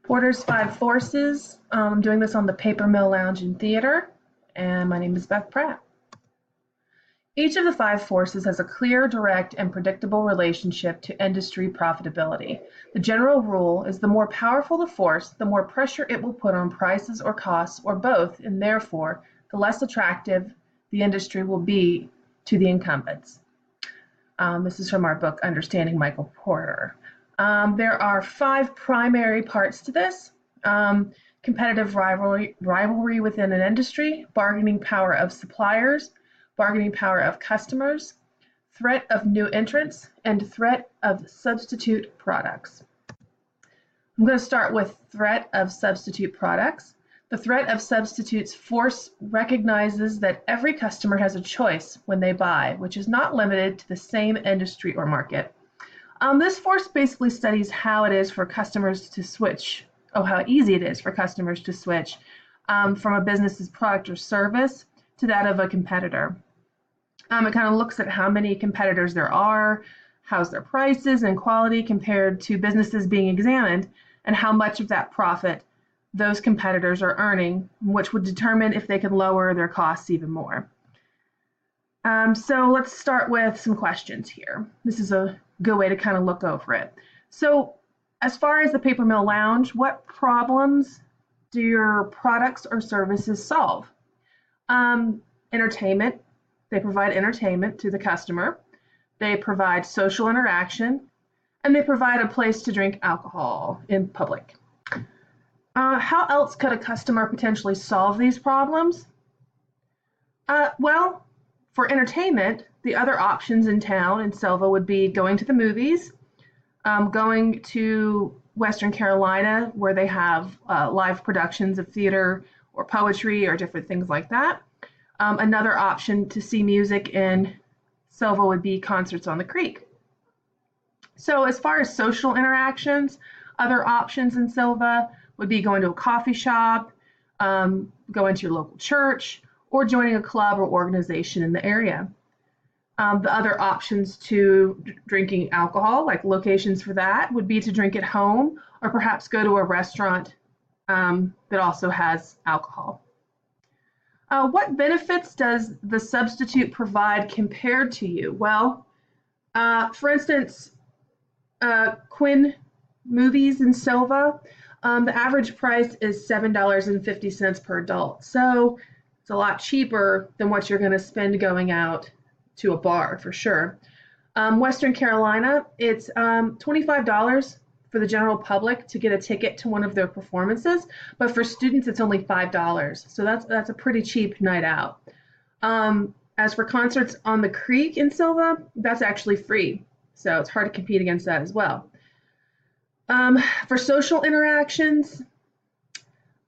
Porter's Five Forces. I'm doing this on the Paper Mill Lounge and Theater, and my name is Beth Pratt. Each of the five forces has a clear, direct, and predictable relationship to industry profitability. The general rule is the more powerful the force, the more pressure it will put on prices or costs, or both, and therefore, the less attractive the industry will be to the incumbents. This is from our book, Understanding Michael Porter. There are five primary parts to this. Competitive rivalry within an industry, bargaining power of suppliers, bargaining power of customers, threat of new entrants, and threat of substitute products. I'm going to start with threat of substitute products. The threat of substitutes force recognizes that every customer has a choice when they buy, which is not limited to the same industry or market. This force basically studies how it is for customers to switch, how easy it is for customers to switch from a business's product or service to that of a competitor. It kind of looks at how many competitors there are, how's their prices and quality compared to businesses being examined, and how much of that profit those competitors are earning, which would determine if they can lower their costs even more. So let's start with some questions here. This is a good way to kind of look over it. So as far as the Paper Mill Lounge, what problems do your products or services solve? Entertainment. They provide entertainment to the customer. They provide social interaction, and they provide a place to drink alcohol in public. How else could a customer potentially solve these problems? Well, for entertainment, the other options in town in Selva would be going to the movies, going to Western Carolina where they have live productions of theater or poetry or different things like that. Another option to see music in Selva would be concerts on the creek. So as far as social interactions, other options in Selva would be going to a coffee shop, going to your local church, or joining a club or organization in the area. The other options to drinking alcohol, like locations for that, would be to drink at home or perhaps go to a restaurant that also has alcohol. What benefits does the substitute provide compared to you? Well, for instance, Quinn Movies in Silva, the average price is $7.50 per adult. So it's a lot cheaper than what you're going to spend going out to a bar for sure. Western Carolina, it's $25 for the general public to get a ticket to one of their performances, but for students it's only $5. So that's a pretty cheap night out. As for concerts on the creek in Silva, that's actually free. So it's hard to compete against that as well. For social interactions,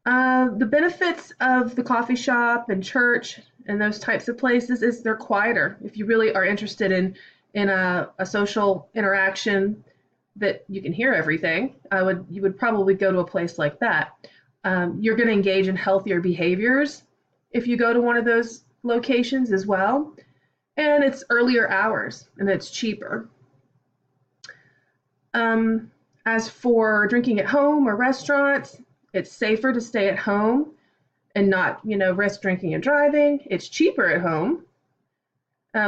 the benefits of the coffee shop and church and those types of places is they're quieter. If you really are interested in a social interaction that you can hear everything, you would probably go to a place like that. You're going to engage in healthier behaviors if you go to one of those locations as well. And it's earlier hours and it's cheaper. As for drinking at home or restaurants, it's safer to stay at home and not, risk drinking and driving. It's cheaper at home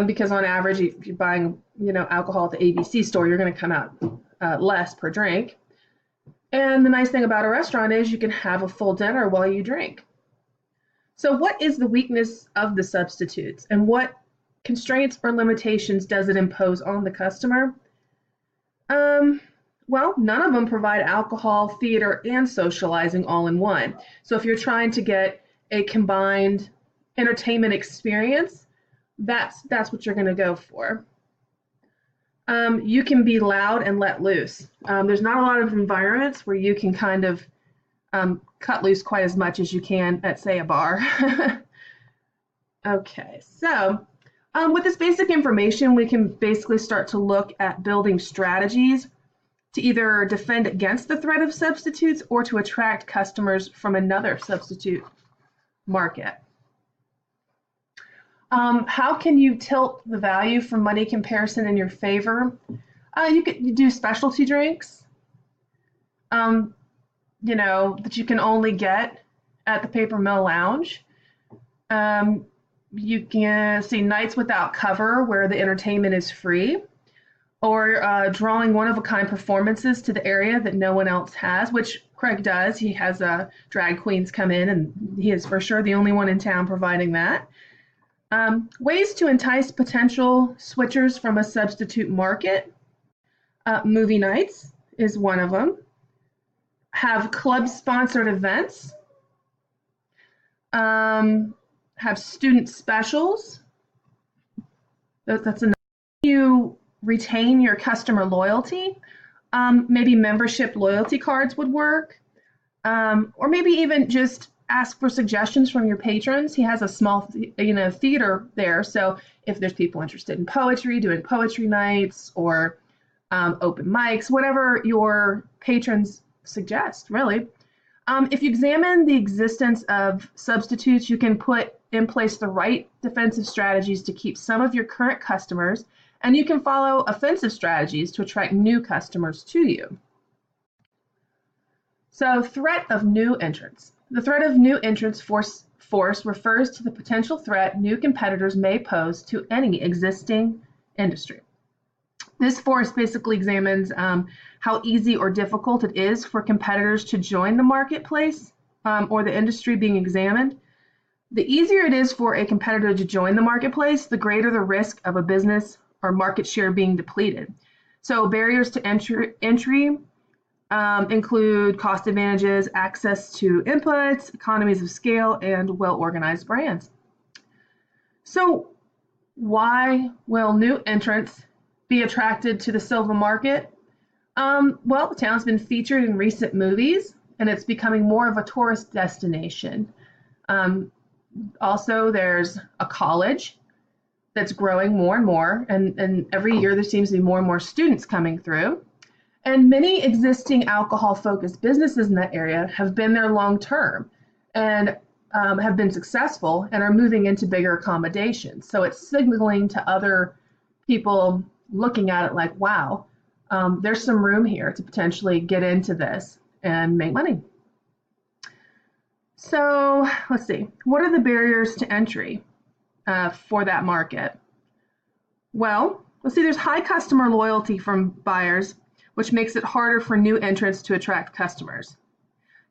because on average, if you're buying, alcohol at the ABC store, you're going to come out less per drink. And the nice thing about a restaurant is you can have a full dinner while you drink. So what is the weakness of the substitutes and what constraints or limitations does it impose on the customer? Well, none of them provide alcohol, theater, and socializing all in one. So if you're trying to get a combined entertainment experience, that's what you're going to go for. You can be loud and let loose. There's not a lot of environments where you can kind of cut loose quite as much as you can at, say, a bar. Okay, so with this basic information, we can basically start to look at building strategies to either defend against the threat of substitutes or to attract customers from another substitute market. How can you tilt the value for money comparison in your favor? You do specialty drinks. that you can only get at the Paper Mill Lounge. Um, you can see Nights Without Cover, where the entertainment is free, or drawing one-of-a-kind performances to the area that no one else has, which Craig does. He has drag queens come in, and he is for sure the only one in town providing that. Ways to entice potential switchers from a substitute market. Movie nights is one of them. Have club-sponsored events. Have student specials. That's another. You retain your customer loyalty. Maybe membership loyalty cards would work. Or maybe even just ask for suggestions from your patrons. He has a small, theater there. So if there's people interested in poetry, doing poetry nights or open mics, whatever your patrons suggest, really. If you examine the existence of substitutes, you can put in place the right defensive strategies to keep some of your current customers, and you can follow offensive strategies to attract new customers to you. So, threat of new entrants. The threat of new entrants force refers to the potential threat new competitors may pose to any existing industry. This force basically examines how easy or difficult it is for competitors to join the marketplace or the industry being examined. The easier it is for a competitor to join the marketplace, the greater the risk of a business or market share being depleted. So barriers to entry include cost advantages, access to inputs, economies of scale, and well-organized brands. So why will new entrants be attracted to the silver market? Well, the town's been featured in recent movies, and it's becoming more of a tourist destination. Also, there's a college that's growing more and more, and every year there seems to be more and more students coming through. And many existing alcohol-focused businesses in that area have been there long term and have been successful and are moving into bigger accommodations. So it's signaling to other people looking at it like, wow, there's some room here to potentially get into this and make money. So let's see, what are the barriers to entry for that market? Well, let's see, there's high customer loyalty from buyers, which makes it harder for new entrants to attract customers.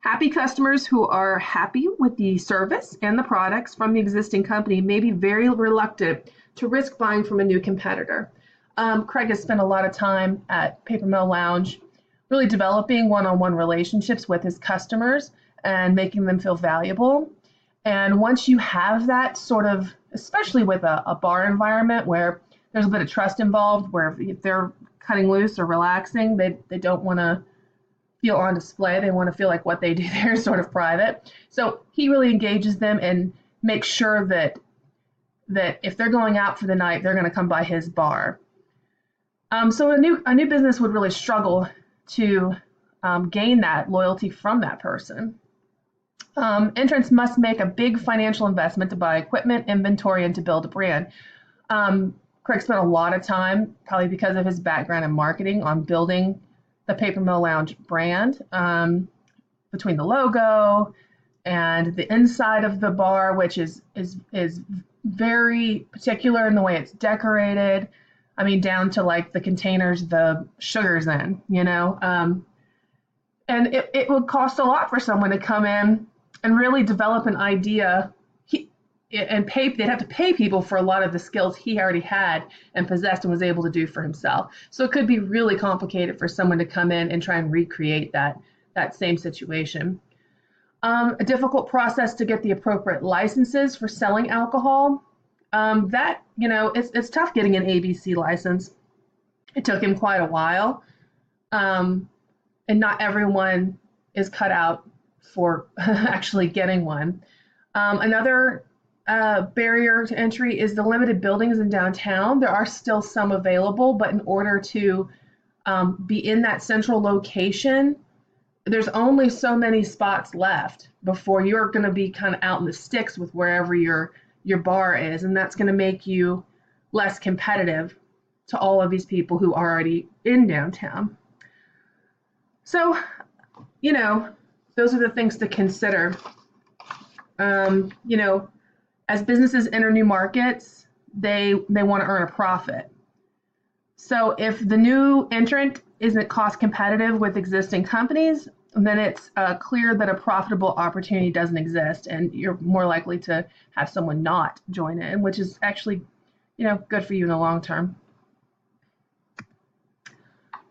Happy customers who are happy with the service and the products from the existing company may be very reluctant to risk buying from a new competitor. Craig has spent a lot of time at Paper Mill Lounge really developing one-on-one relationships with his customers and making them feel valuable. And once you have that sort of, especially with a bar environment where there's a bit of trust involved, where if they're cutting loose or relaxing, they don't want to feel on display. They want to feel like what they do there is sort of private. So he really engages them and makes sure that if they're going out for the night, they're going to come by his bar. So a new business would really struggle to gain that loyalty from that person. Entrants must make a big financial investment to buy equipment, inventory, and to build a brand. Craig spent a lot of time, probably because of his background in marketing, on building the Paper Mill Lounge brand, between the logo and the inside of the bar, which is very particular in the way it's decorated. I mean, down to like the containers the sugar's in, and it would cost a lot for someone to come in and really develop an idea and pay. They'd have to pay people for a lot of the skills he already had and possessed and was able to do for himself. So it could be really complicated for someone to come in and try and recreate that same situation. A difficult process to get the appropriate licenses for selling alcohol. It's tough getting an ABC license. It took him quite a while. And not everyone is cut out for actually getting one. Another barrier to entry is the limited buildings in downtown. There are still some available, but in order to be in that central location, there's only so many spots left before you're going to be kind of out in the sticks with wherever your bar is, and that's going to make you less competitive to all of these people who are already in downtown. So, those are the things to consider. You know, as businesses enter new markets, they want to earn a profit. So if the new entrant isn't cost competitive with existing companies, then it's clear that a profitable opportunity doesn't exist, and you're more likely to have someone not join in, which is actually, you know, good for you in the long term.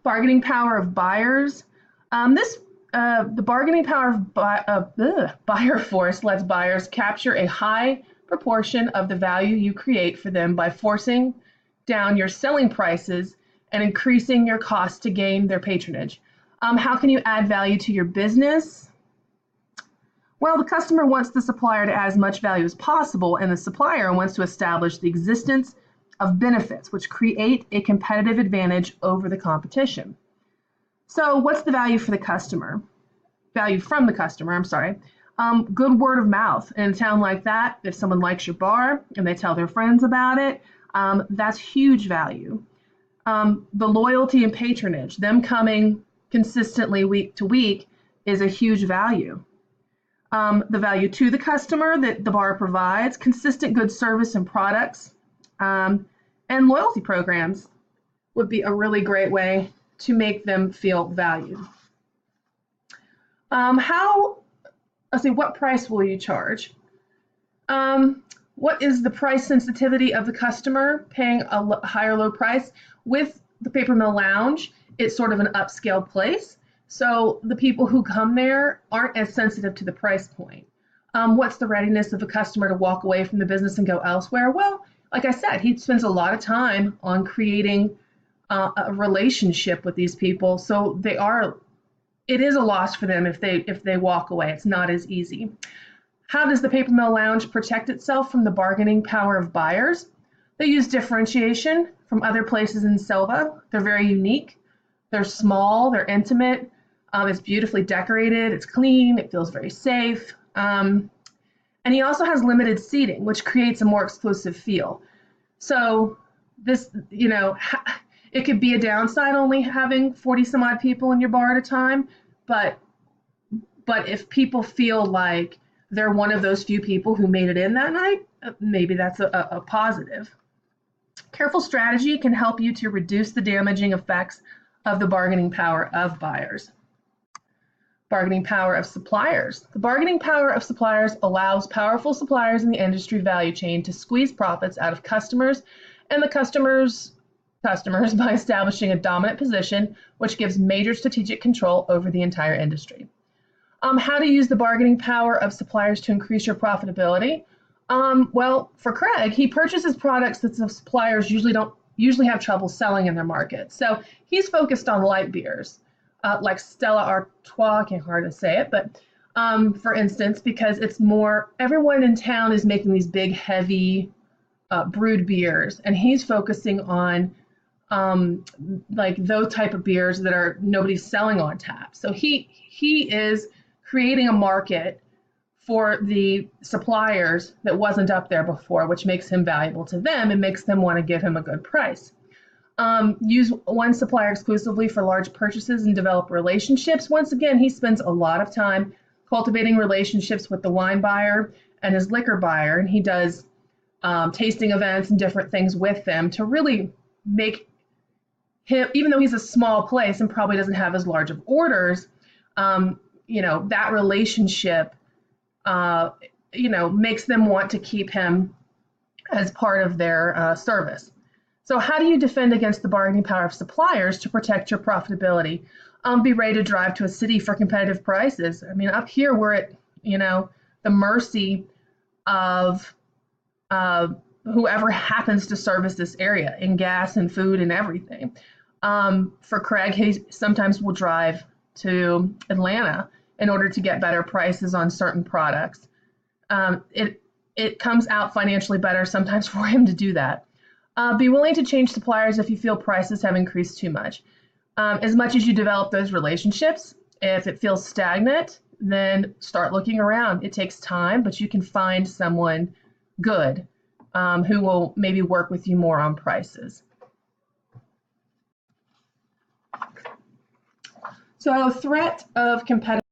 Bargaining power of buyers. The bargaining power of buyer force lets buyers capture a high proportion of the value you create for them by forcing down your selling prices and increasing your cost to gain their patronage. How can you add value to your business? Well, the customer wants the supplier to add as much value as possible, and the supplier wants to establish the existence of benefits, which create a competitive advantage over the competition. So what's the value for the customer? Value from the customer, I'm sorry. Good word of mouth. In a town like that, if someone likes your bar and they tell their friends about it, that's huge value. The loyalty and patronage, them coming consistently week to week, is a huge value. The value to the customer that the bar provides, consistent good service and products, and loyalty programs would be a really great way to make them feel valued. What price will you charge? What is the price sensitivity of the customer paying a high or low price? With the Paper Mill Lounge, it's sort of an upscale place, so the people who come there aren't as sensitive to the price point. What's the readiness of a customer to walk away from the business and go elsewhere? Well, like I said, he spends a lot of time on creating a relationship with these people, so it is a loss for them if they walk away. It's not as easy. How does the Paper Mill Lounge protect itself from the bargaining power of buyers? They use differentiation from other places in Selva. They're very unique. They're small, they're intimate, it's beautifully decorated, it's clean, it feels very safe. And he also has limited seating, which creates a more exclusive feel. So this, you know, it could be a downside only having 40 some odd people in your bar at a time, but if people feel like they're one of those few people who made it in that night, maybe that's a positive. Careful strategy can help you to reduce the damaging effects of the bargaining power of buyers. Bargaining power of suppliers. The bargaining power of suppliers allows powerful suppliers in the industry value chain to squeeze profits out of customers and the customers by establishing a dominant position, which gives major strategic control over the entire industry. How to use the bargaining power of suppliers to increase your profitability? Well, for Craig, he purchases products that the suppliers usually have trouble selling in their market. So he's focused on light beers, like Stella Artois, I can't hardly say it, but for instance, because it's more, everyone in town is making these big, heavy brewed beers, and he's focusing on like those type of beers that are nobody's selling on tap. So he is creating a market for the suppliers that wasn't up there before, which makes him valuable to them and makes them want to give him a good price. Use one supplier exclusively for large purchases and develop relationships. Once again, he spends a lot of time cultivating relationships with the wine buyer and his liquor buyer, and he does tasting events and different things with them to really make him, even though he's a small place and probably doesn't have as large of orders, you know, that relationship makes them want to keep him as part of their service. So how do you defend against the bargaining power of suppliers to protect your profitability? Be ready to drive to a city for competitive prices. I mean, up here we're at, the mercy of whoever happens to service this area in gas and food and everything. For Craig, he sometimes will drive to Atlanta in order to get better prices on certain products. It comes out financially better sometimes for him to do that. Be willing to change suppliers if you feel prices have increased too much. As much as you develop those relationships, if it feels stagnant, then start looking around. It takes time, but you can find someone good who will maybe work with you more on prices. So, threat of competitive